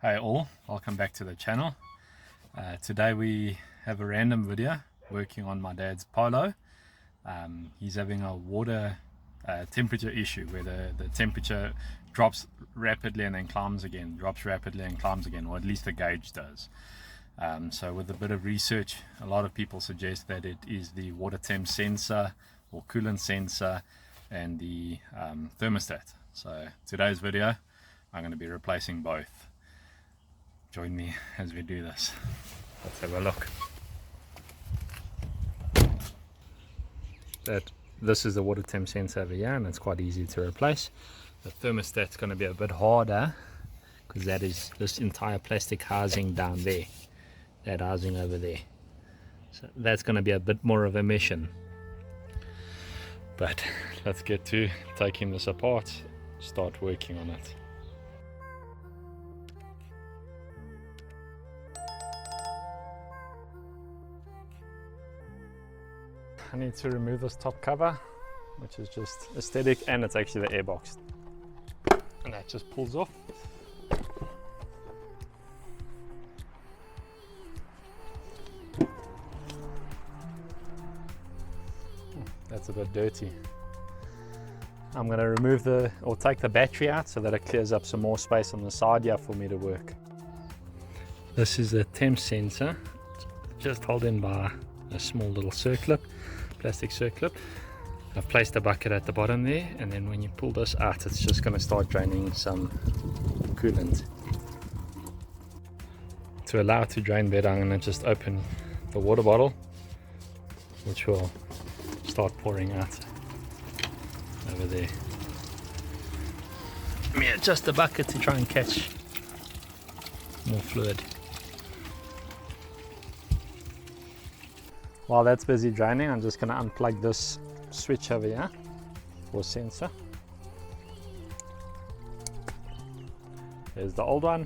Hi all, welcome back to the channel. Today we have a random video working on my dad's Polo. He's having a water temperature issue where the temperature drops rapidly and then climbs again, drops rapidly and climbs again, or at least the gauge does. So with a bit of research, a lot of people suggest that it is the water temp sensor or coolant sensor and the thermostat. So today's video I'm going to be replacing both. Join me as we do this. Let's have a look. This is the water temp sensor over here, and it's quite easy to replace. The thermostat's going to be a bit harder because that is this entire plastic housing down there, that housing over there. So that's going to be a bit more of a mission. But let's get to taking this apart, start working on it. I need to remove this top cover, which is just aesthetic, and it's actually the air box, and that just pulls off. That's a bit dirty. I'm going to remove or take the battery out so that it clears up some more space on the side here for me to work. This is the temp sensor, just held in by a small little circlip, plastic circlip. I've placed a bucket at the bottom there, and then when you pull this out, it's just going to start draining some coolant. To allow it to drain better, I'm going to just open the water bottle, which will start pouring out over there. Let me adjust the bucket to try and catch more fluid. While that's busy draining, I'm just going to unplug this switch over here for sensor. There's the old one.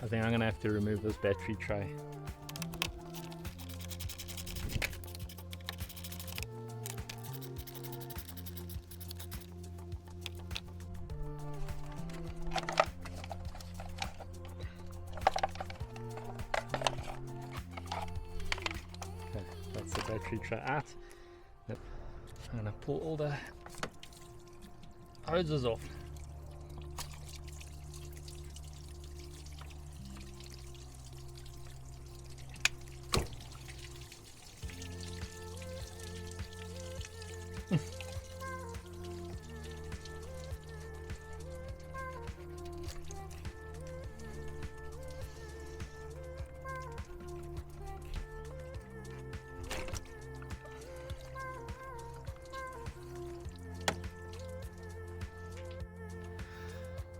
I think I'm going to have to remove this battery tray. That's the battery tray out. Yep. I'm going to pull all the hoses off.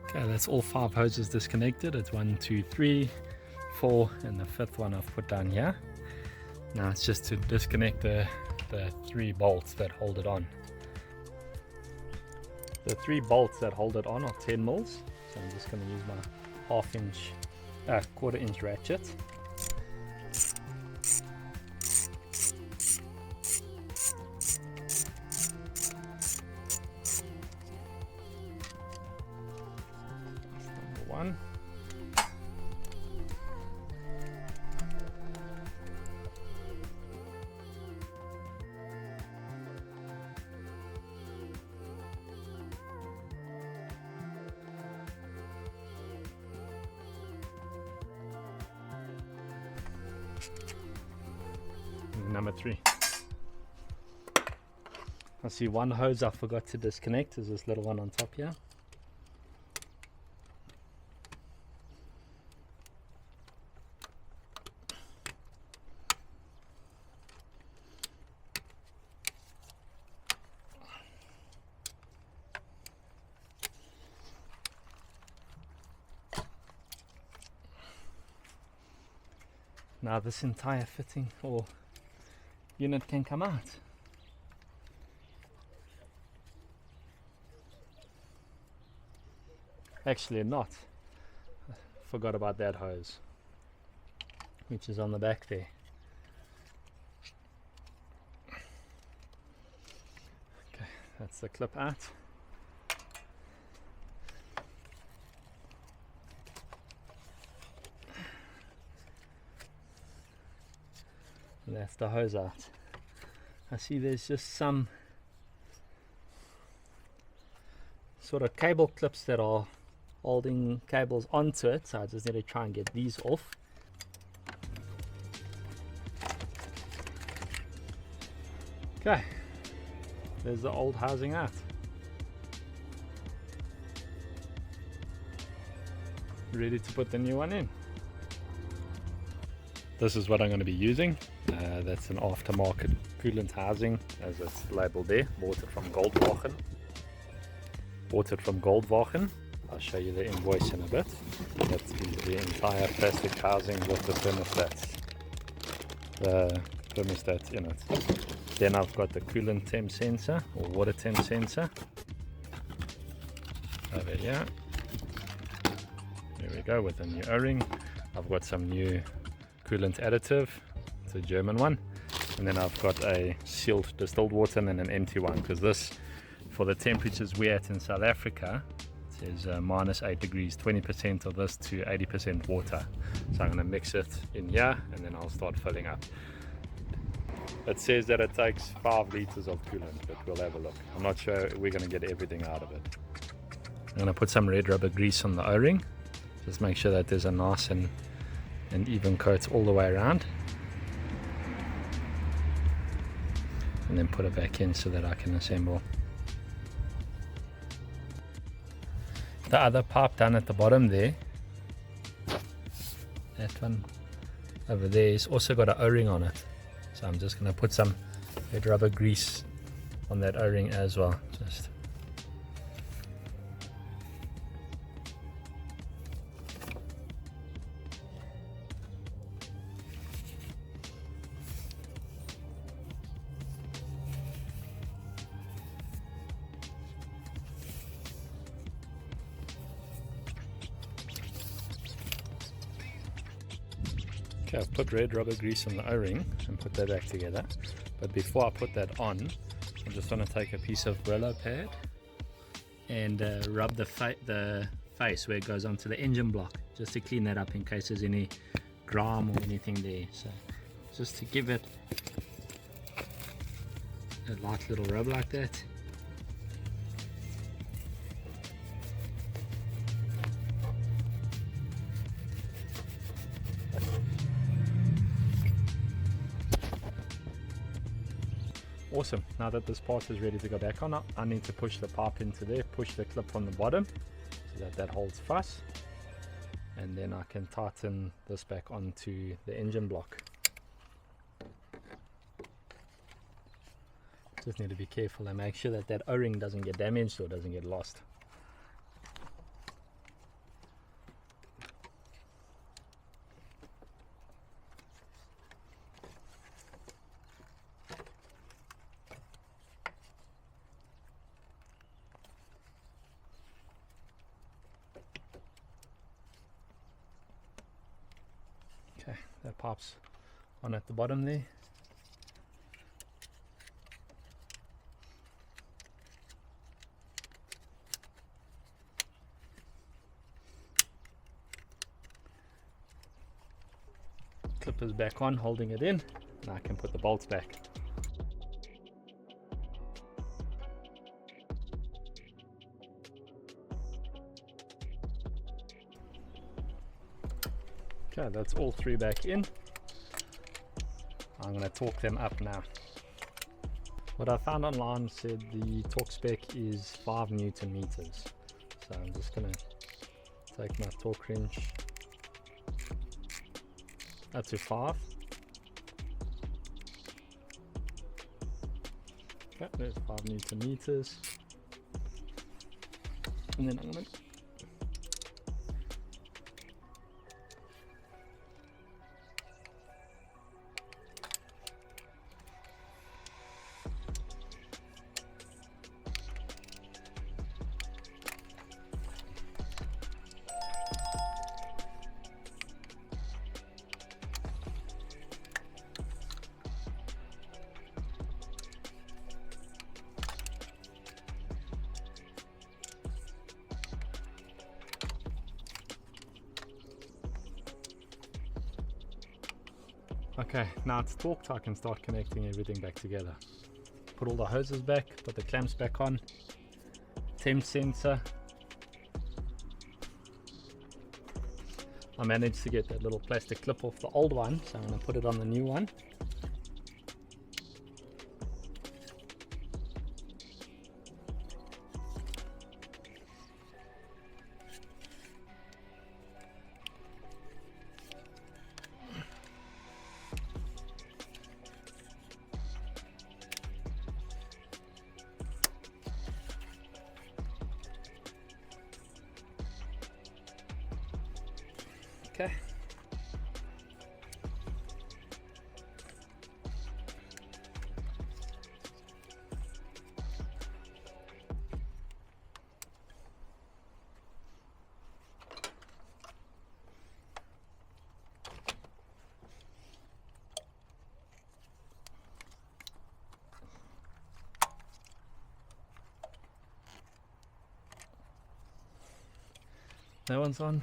Okay, that's all 5 hoses disconnected. It's 1, 2, 3, 4, and the 5th one I've put down here. Now it's just to disconnect the 3 bolts that hold it on. The 3 bolts that hold it on are 10 mils, so I'm just going to use my quarter inch ratchet. One. And number 3. I see one hose I forgot to disconnect, is this little one on top here. Now this entire fitting or unit can come out. Actually not. I forgot about that hose, which is on the back there. that's the clip out. And that's the hose out. I see there's just some sort of cable clips that are holding cables onto it, so I just need to try and get these off. Okay, there's the old housing out. Ready to put the new one in. This is what I'm going to be using. That's an aftermarket coolant housing, as it's labeled there. Bought it from Goldwagen. I'll show you the invoice in a bit. That's the entire plastic housing with the thermostats in it. Then I've got the coolant temp sensor or water temp sensor over here. There we go, with a new O-ring. I've got some new coolant additive. It's a German one. And then I've got a sealed distilled water and then an empty one, because this, for the temperatures we're at in South Africa, it says -8 degrees, 20% of this to 80% water. So I'm going to mix it in here and then I'll start filling up. It says that it takes 5 liters of coolant, but we'll have a look. I'm not sure we're going to get everything out of it. I'm going to put some red rubber grease on the O-ring. Just make sure that there's a nice and even coat all the way around. And then put it back in so that I can assemble. The other pipe down at the bottom there, that one over there, is also got an O-ring on it. So I'm just going to put some red rubber grease on that O-ring as well. Just okay, I've put red rubber grease on the O-ring and put that back together. But before I put that on, I just want to take a piece of Brillo pad and rub the face where it goes onto the engine block, just to clean that up in case there's any grime or anything there. So just to give it a light little rub like that. Awesome. Now that this part is ready to go back on, I need to push the pipe into there, push the clip on the bottom so that holds fast, and then I can tighten this back onto the engine block. Just need to be careful and make sure that that O-ring doesn't get damaged or doesn't get lost. Okay, that pipe's on at the bottom there. Clip is back on, holding it in. Now I can put the bolts back. Okay, that's all 3 back in. I'm going to torque them up now. What I found online said the torque spec is 5 Newton meters. So I'm just going to take my torque wrench up to 5. Okay, there's 5 Newton meters. And then I'm going to Okay, now it's torqued, I can start connecting everything back together. Put all the hoses back, put the clamps back on, temp sensor. I managed to get that little plastic clip off the old one, so I'm going to put it on the new one. Okay. That one's on.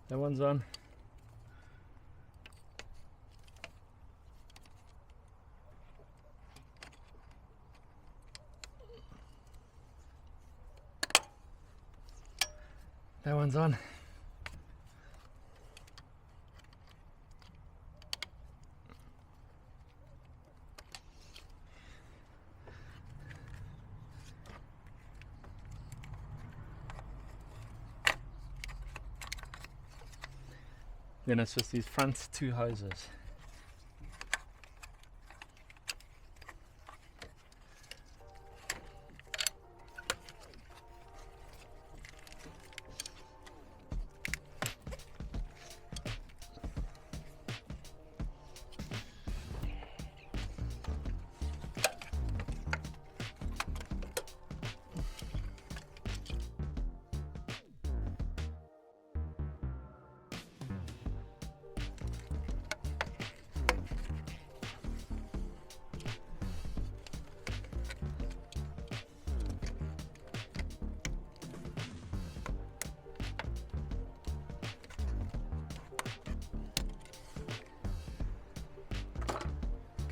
That one's on. That one's on. Then it's just these front two hoses.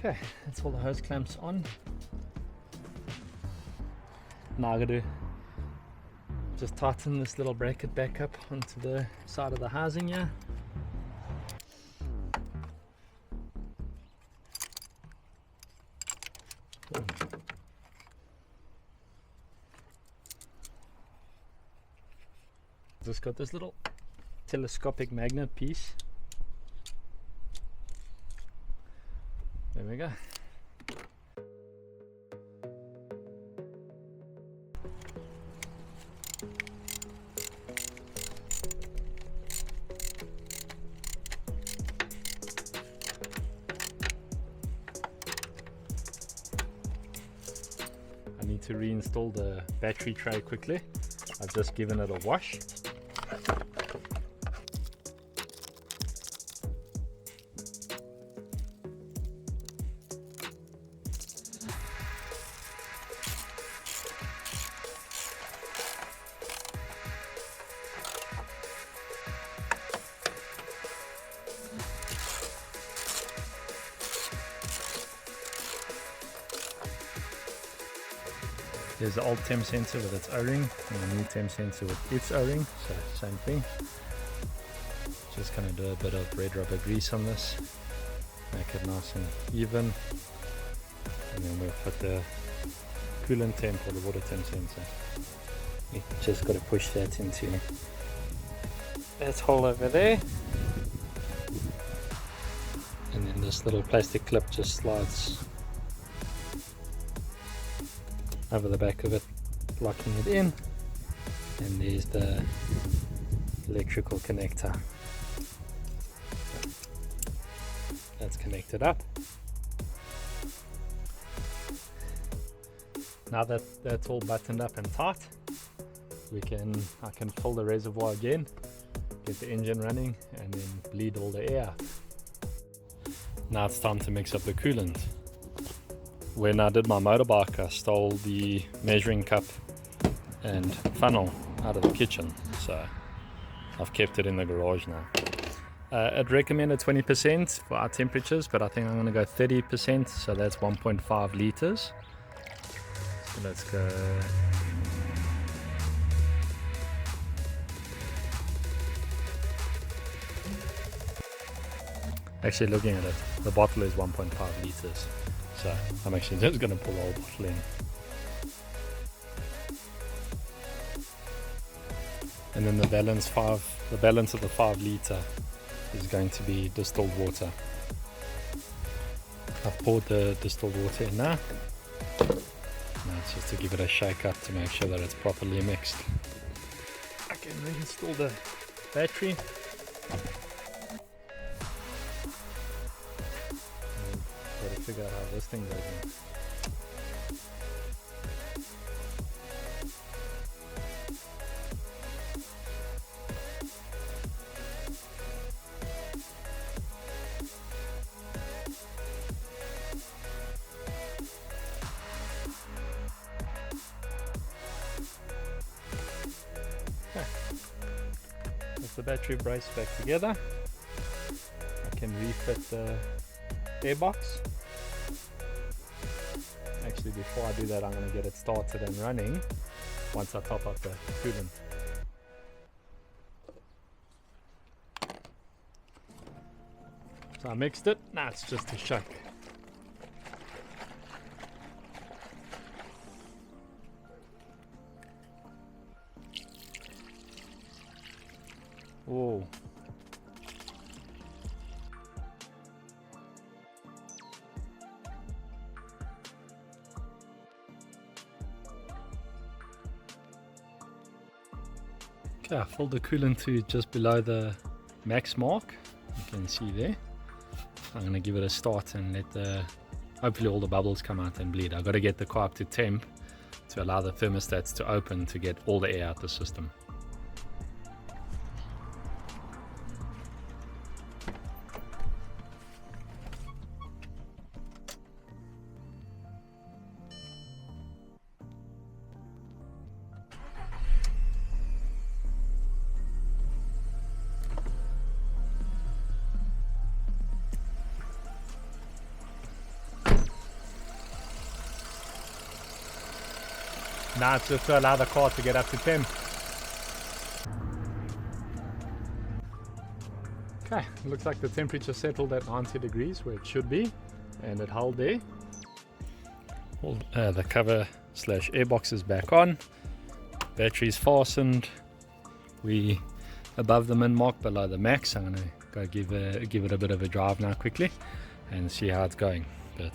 Okay, that's all the hose clamps on. Now I'm going to just tighten this little bracket back up onto the side of the housing here. Just got this little telescopic magnet piece. There we go. I need to reinstall the battery tray quickly. I've just given it a wash. There's the old temp sensor with its O-ring and the new temp sensor with its O-ring, so same thing. Just gonna do a bit of red rubber grease on this, make it nice and even, and then we'll put the coolant temp or the water temp sensor. You just got to push that into that hole over there, and then this little plastic clip just slides over the back of it, locking it in, and there's the electrical connector. That's connected up. Now that that's all buttoned up and tight, I can fill the reservoir again, get the engine running, and then bleed all the air out. Now it's time to mix up the coolant. When I did my motorbike, I stole the measuring cup and funnel out of the kitchen, so I've kept it in the garage now. I'd recommend 20% for our temperatures, but I think I'm going to go 30%, so that's 1.5 liters. So let's go. Actually, looking at it, the bottle is 1.5 liters, so I'm actually just going to pull the whole bottle in. And then the balance of the 5 liter is going to be distilled water. I've poured the distilled water in now. Now it's just to give it a shake up to make sure that it's properly mixed. I can reinstall the battery. Got to figure out how this thing goes in. With the battery brace back together, I can refit the airbox. Actually, before I do that, I'm going to get it started and running once I top up the coolant. So I mixed it, now it's just a shake. Whoa. Okay, I filled the coolant to just below the max mark. You can see there. I'm going to give it a start and let hopefully all the bubbles come out and bleed. I've got to get the car up to temp to allow the thermostats to open to get all the air out the system. Now it's just to allow the car to get up to temp. Okay, looks like the temperature settled at 90 degrees where it should be, and it held there. The cover / airbox is back on. Battery's fastened. We above the min mark, below the max. I'm gonna go give it a bit of a drive now quickly and see how it's going. But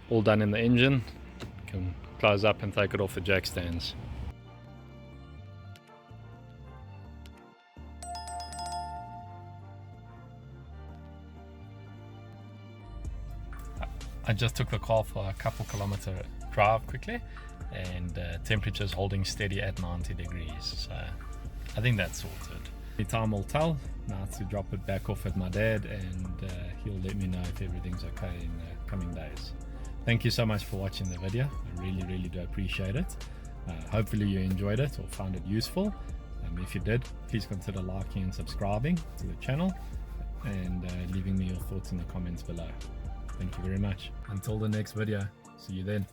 all done in the engine. Can close up and take it off the jack stands. I just took the car for a couple kilometer drive quickly, and temperature's holding steady at 90 degrees, so I think that's sorted. The time will tell. Now to drop it back off at my dad, and he'll let me know if everything's okay in the coming days. Thank you so much for watching the video. I really do appreciate it. Hopefully you enjoyed it or found it useful. If you did, please consider liking and subscribing to the channel, and leaving me your thoughts in the comments below. Thank you very much. Until the next video, see you then.